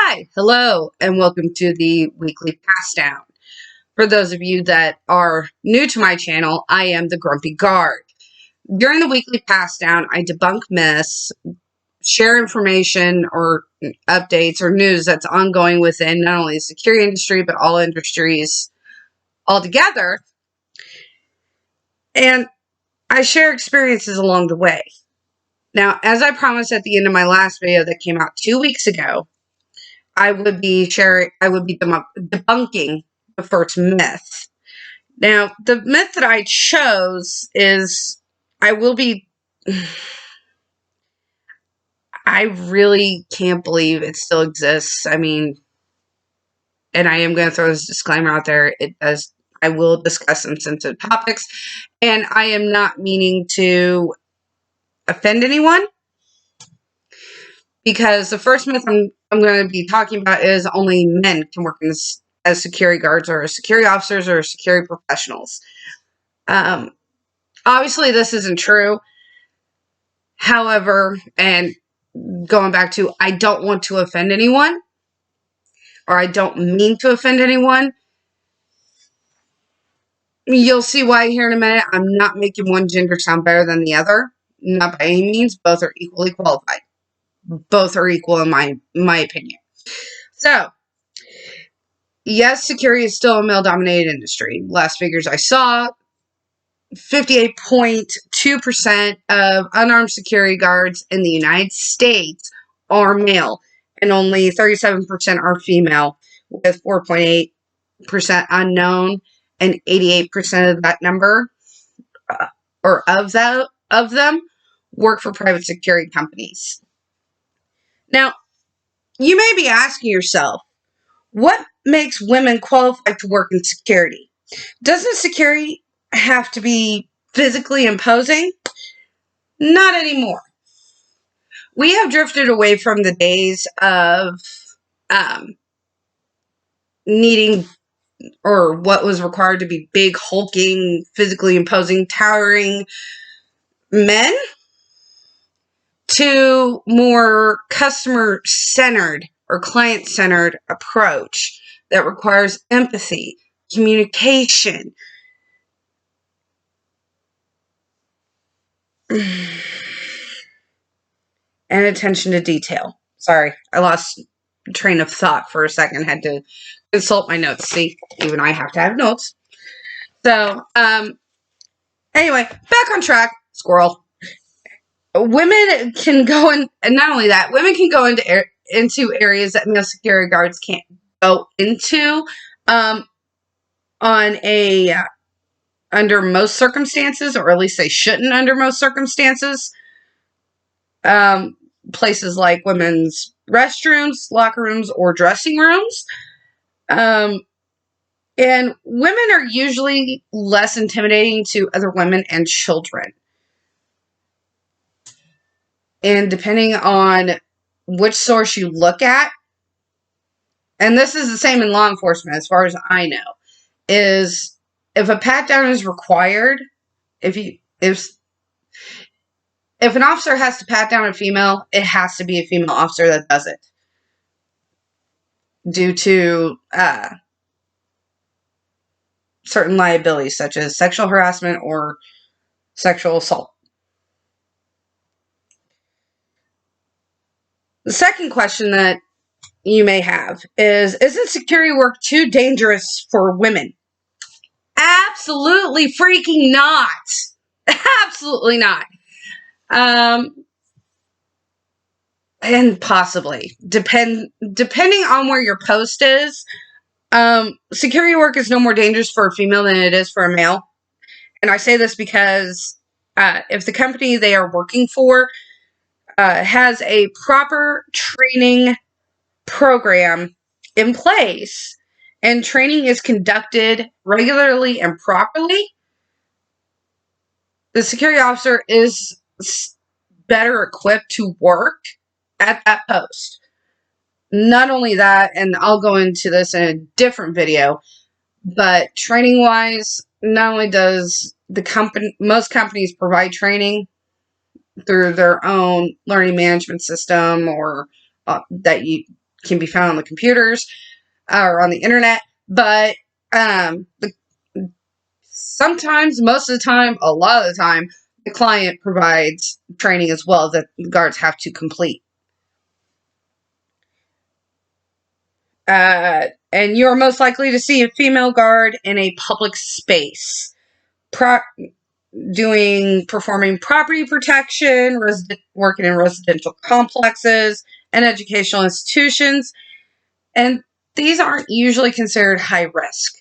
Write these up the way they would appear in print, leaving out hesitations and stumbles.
Hi, hello, and welcome to the weekly pass down. For those of you that are new to my channel, I am the Grumpy Guard. During the weekly pass down, I debunk myths, share information or updates or news that's ongoing within not only the security industry, but all industries altogether. And I share experiences along the way. Now, as I promised at the end of my last video that came out 2 weeks ago, I would be debunking the first myth. Now, the myth that I chose is I really can't believe it still exists. I mean, and I am going to throw this disclaimer out there. I will discuss some sensitive topics, and I am not meaning to offend anyone, because the first myth I'm going to be talking about is only men can work as security guards or security officers or security professionals. Obviously, this isn't true. However, and going back to, I don't want to offend anyone, or I don't mean to offend anyone. You'll see why here in a minute. I'm not making one gender sound better than the other. Not by any means. Both are equally qualified. Both are equal in my opinion. So, yes, security is still a male-dominated industry. Last figures I saw, 58.2% of unarmed security guards in the United States are male, and only 37% are female, with 4.8% unknown, and 88% of that number, or of them, work for private security companies. Now, you may be asking yourself, what makes women qualified to work in security? Doesn't security have to be physically imposing? Not anymore. We have drifted away from the days of needing, or what was required to be big, hulking, physically imposing, towering men, to more customer-centered or client-centered approach that requires empathy, communication, and attention to detail. Sorry, I lost train of thought for a second. Had to consult my notes. See, even I have to have notes. So, anyway, back on track. Squirrel. Women can go in, and not only that, women can go into areas that male security guards can't go into, under most circumstances, or at least they shouldn't under most circumstances. Places like women's restrooms, locker rooms, or dressing rooms. And women are usually less intimidating to other women and children. And depending on which source you look at, and this is the same in law enforcement as far as I know, is if a pat down is required, if an officer has to pat down a female, it has to be a female officer that does it, due to certain liabilities such as sexual harassment or sexual assault. The second question that you may have is, isn't security work too dangerous for women? Absolutely freaking not. Absolutely not. And possibly, depending on where your post is, security work is no more dangerous for a female than it is for a male. And I say this because if the company they are working for has a proper training program in place, and training is conducted regularly and properly, the security officer is better equipped to work at that post. Not only that, and I'll go into this in a different video, but training-wise, not only does most companies provide training through their own learning management system, or can be found on the computers or on the internet. But sometimes, most of the time, a lot of the time, the client provides training as well that the guards have to complete. And you're most likely to see a female guard in a public space, performing property protection, working in residential complexes and educational institutions, and these aren't usually considered high risk.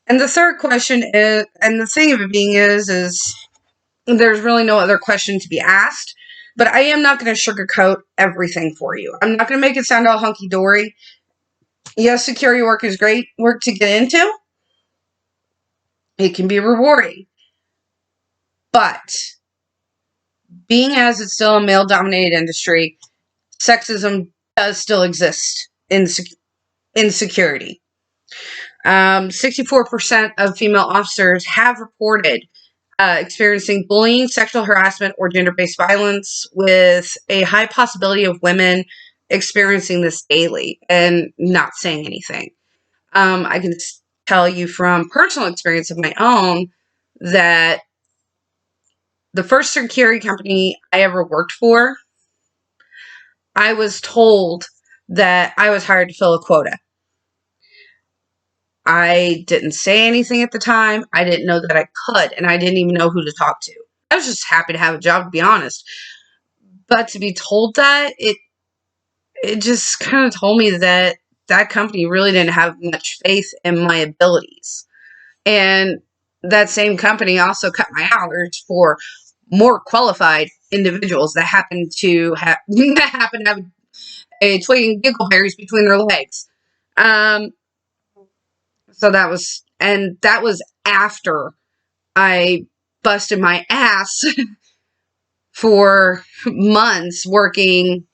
And the third question is, and the thing of it being is there's really no other question to be asked, but I am not going to sugarcoat everything for you. I'm not going to make it sound all hunky-dory. Yes, security work is great work to get into. It can be rewarding. But being as it's still a male-dominated industry, sexism does still exist in security. 64% of female officers have reported experiencing bullying, sexual harassment, or gender-based violence, with a high possibility of women experiencing this daily and not saying anything. I can tell you from personal experience of my own that the first security company I ever worked for, I was told that I was hired to fill a quota. I didn't say anything at the time. I didn't know that I could, and I didn't even know who to talk to. I was just happy to have a job, to be honest. But to be told that, it just kind of told me that that company really didn't have much faith in my abilities. And that same company also cut my hours for more qualified individuals that happen to have a twig and giggleberries between their legs. So that was after I busted my ass for months working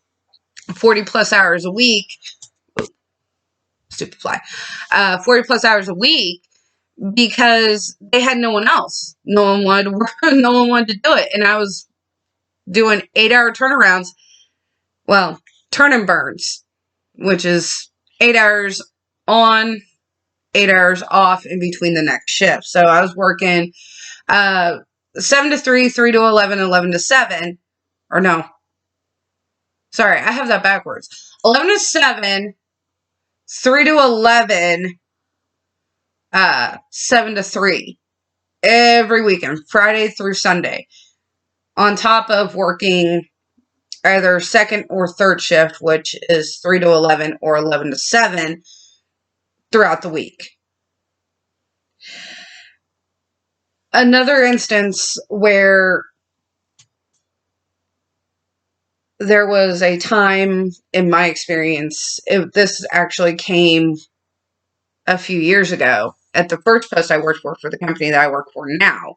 40 plus hours a week. Stupid fly. 40 plus hours a week because they had no one else. No one wanted to work, no one wanted to do it. And I was doing 8-hour turnarounds. Well, turn and burns, which is 8 hours on, 8 hours off in between the next shift. So I was working 7 to 3, 3 to 11, 11 to 7. Or no. Sorry, I have that backwards. 11 to 7, 3 to 11, 7 to 3. Every weekend, Friday through Sunday. On top of working either second or third shift, which is 3 to 11 or 11 to 7 throughout the week. Another instance where there was a time in my experience, this actually came a few years ago at the first post I worked for the company that I work for now.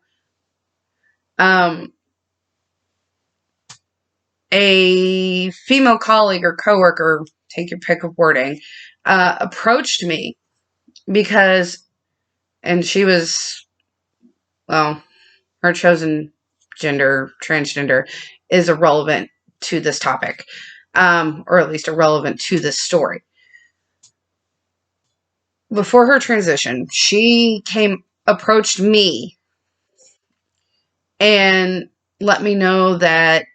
A female colleague or coworker, take your pick of wording, approached me because, and she was, well, her chosen gender, transgender, is irrelevant to this topic, or at least irrelevant to this story. Before her transition, she approached me and let me know that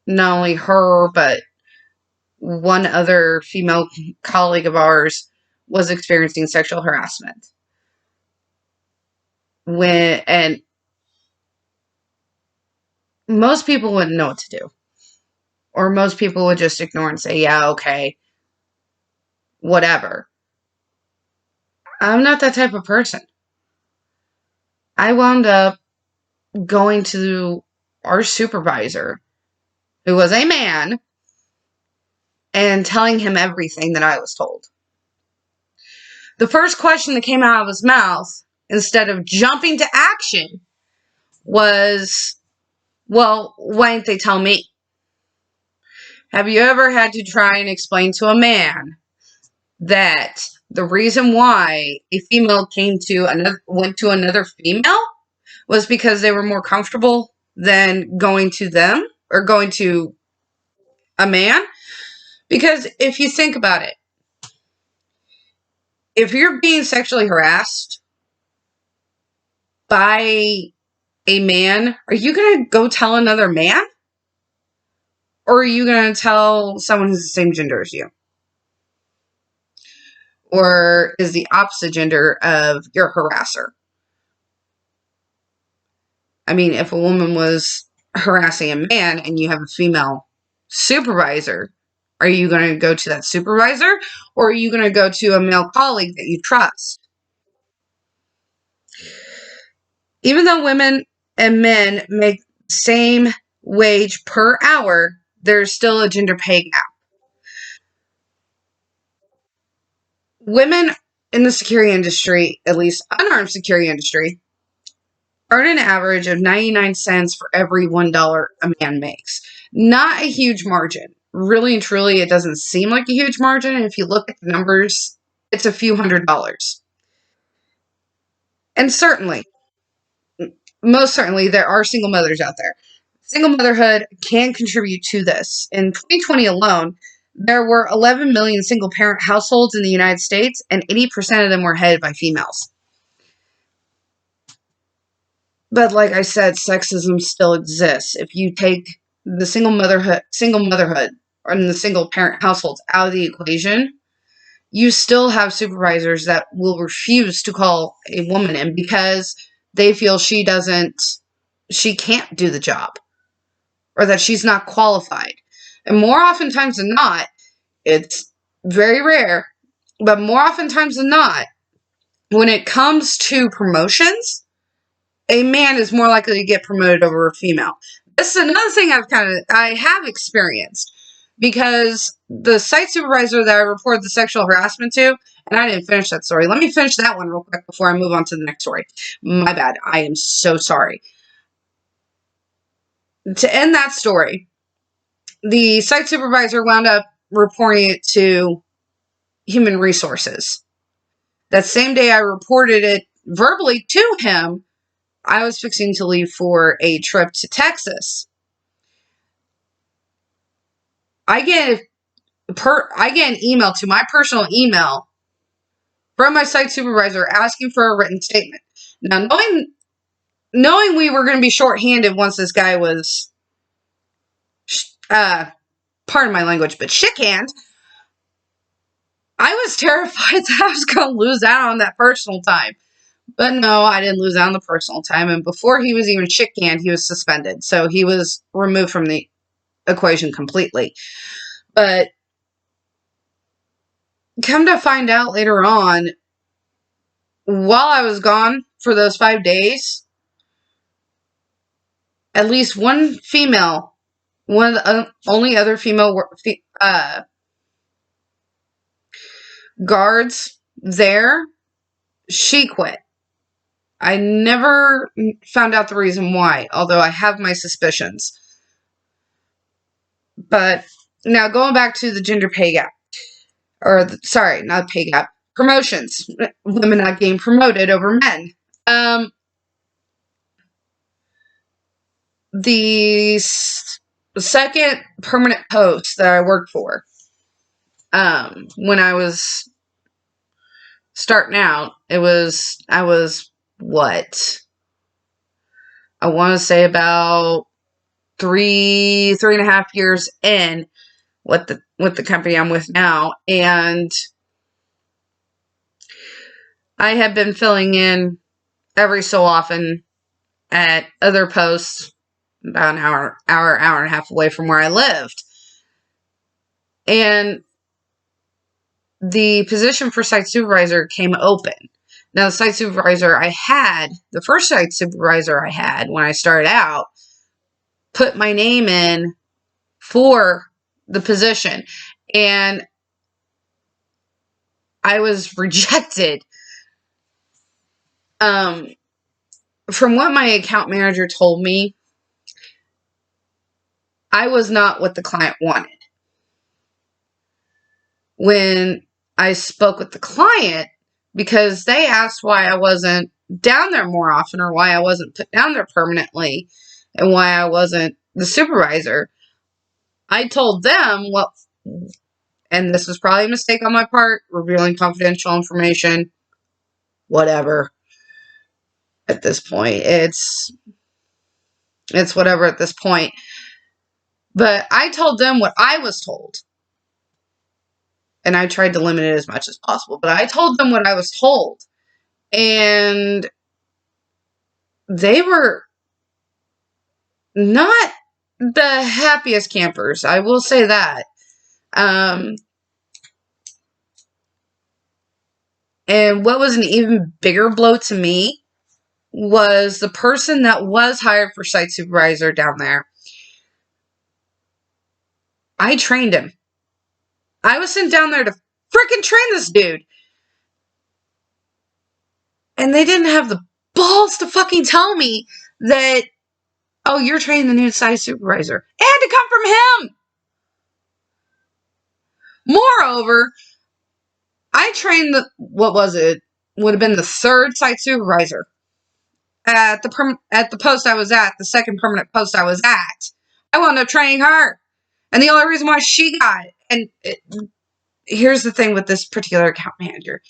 not only her, but one other female colleague of ours was experiencing sexual harassment. And most people wouldn't know what to do. Or most people would just ignore and say, yeah, okay, whatever. I'm not that type of person. I wound up going to our supervisor, who was a man, and telling him everything that I was told. The first question that came out of his mouth, instead of jumping to action, was, well, why didn't they tell me? Have you ever had to try and explain to a man that the reason why a female went to another female was because they were more comfortable than going to them or going to a man. Because if you think about it, if you're being sexually harassed by a man, are you going to go tell another man? Or are you going to tell someone who's the same gender as you? Or is the opposite gender of your harasser? I mean, if a woman was harassing a man and you have a female supervisor, are you going to go to that supervisor? Or are you going to go to a male colleague that you trust? Even though women and men make the same wage per hour, there's still a gender pay gap. Women in the security industry, at least unarmed security industry, earn an average of 99 cents for every $1 a man makes. Not a huge margin. Really and truly, it doesn't seem like a huge margin. And if you look at the numbers, it's a few $100s. And certainly, most certainly, there are single mothers out there. Single motherhood can contribute to this. In 2020 alone, there were 11 million single parent households in the United States, and 80% of them were headed by females. But like I said, sexism still exists. If you take the single motherhood, and the single parent households out of the equation, you still have supervisors that will refuse to call a woman in because they feel she can't do the job, or that she's not qualified. And more oftentimes than not, it's very rare, but more oftentimes than not, when it comes to promotions, a man is more likely to get promoted over a female. This is another thing I have experienced, because the site supervisor that I reported the sexual harassment to, and I didn't finish that story. Let me finish that one real quick before I move on to the next story. My bad. I am so sorry. To end that story, the site supervisor wound up reporting it to Human Resources. That same day I reported it verbally to him, I was fixing to leave for a trip to Texas. I get an email to my personal email from my site supervisor asking for a written statement. Now, knowing we were going to be shorthanded once this guy was, pardon my language, but shit-canned, I was terrified that I was going to lose out on that personal time. But no, I didn't lose out on the personal time. And before he was even shit-canned, he was suspended. So he was removed from the equation completely. But come to find out later on, while I was gone for those 5 days, at least one female, one of the only other female guards there, she quit. I never found out the reason why, although I have my suspicions. But now going back to the gender pay gap, not pay gap, promotions, women not getting promoted over men. The second permanent post that I worked for, when I was starting out, I was what? I want to say about 3.5 years in with the company I'm with now, and I have been filling in every so often at other posts about an hour and a half away from where I lived. And the position for site supervisor came open. Now, the site supervisor the first site supervisor I had when I started out, put my name in for the position, and I was rejected. From what my account manager told me, I was not what the client wanted. When I spoke with the client, because they asked why I wasn't down there more often, or why I wasn't put down there permanently, and why I wasn't the supervisor. I told them what, and this was probably a mistake on my part, revealing confidential information, whatever. At this point, it's whatever at this point. But I told them what I was told. And I tried to limit it as much as possible. But I told them what I was told. And they were not the happiest campers. I will say that. And what was an even bigger blow to me was the person that was hired for site supervisor down there. I trained him. I was sent down there to freaking train this dude. And they didn't have the balls to fucking tell me that, oh, you're training the new site supervisor. It had to come from him. Moreover, I trained would have been the third site supervisor at the post I was at, the second permanent post I was at. I wound up training her. And the only reason why she got it, and here's the thing with this particular account manager.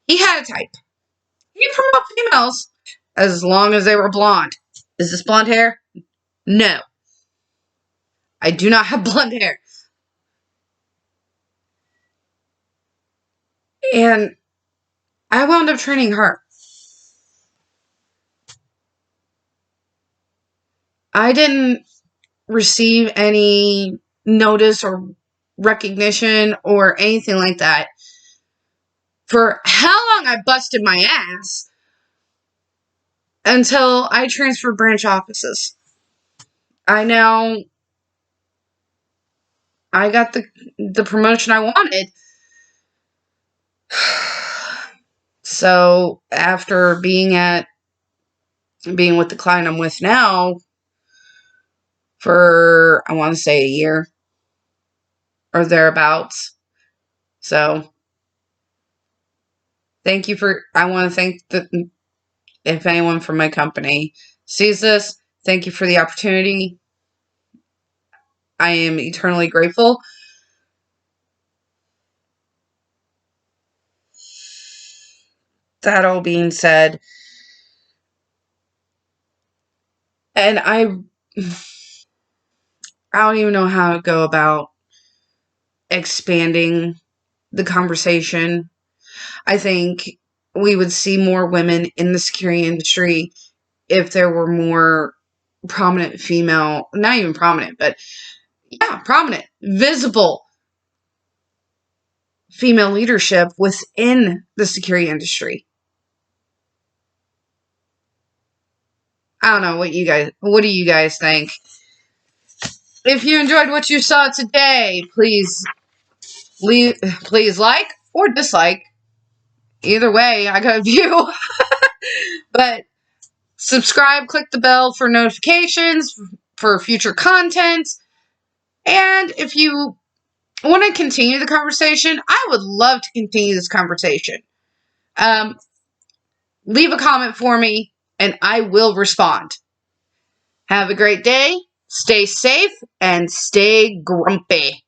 He had a type. He promote females as long as they were blonde. Is this blonde hair? No. I do not have blonde hair. And I wound up training her. I didn't receive any notice or recognition or anything like that for how long I busted my ass until I transferred branch offices. I got the promotion I wanted. So after being with the client I'm with now for, I want to say, a year or thereabouts. So I want to thank if anyone from my company sees this, thank you for the opportunity. I am eternally grateful. That all being said, and I don't even know how to go about expanding the conversation. I think we would see more women in the security industry if there were more prominent female, not even prominent, but yeah, prominent, visible female leadership within the security industry. I don't know what do you guys think? If you enjoyed what you saw today, please like or dislike. Either way, I got a view. But subscribe, click the bell for notifications for future content. And if you want to continue the conversation, I would love to continue this conversation. Leave a comment for me, and I will respond. Have a great day, stay safe, and stay grumpy.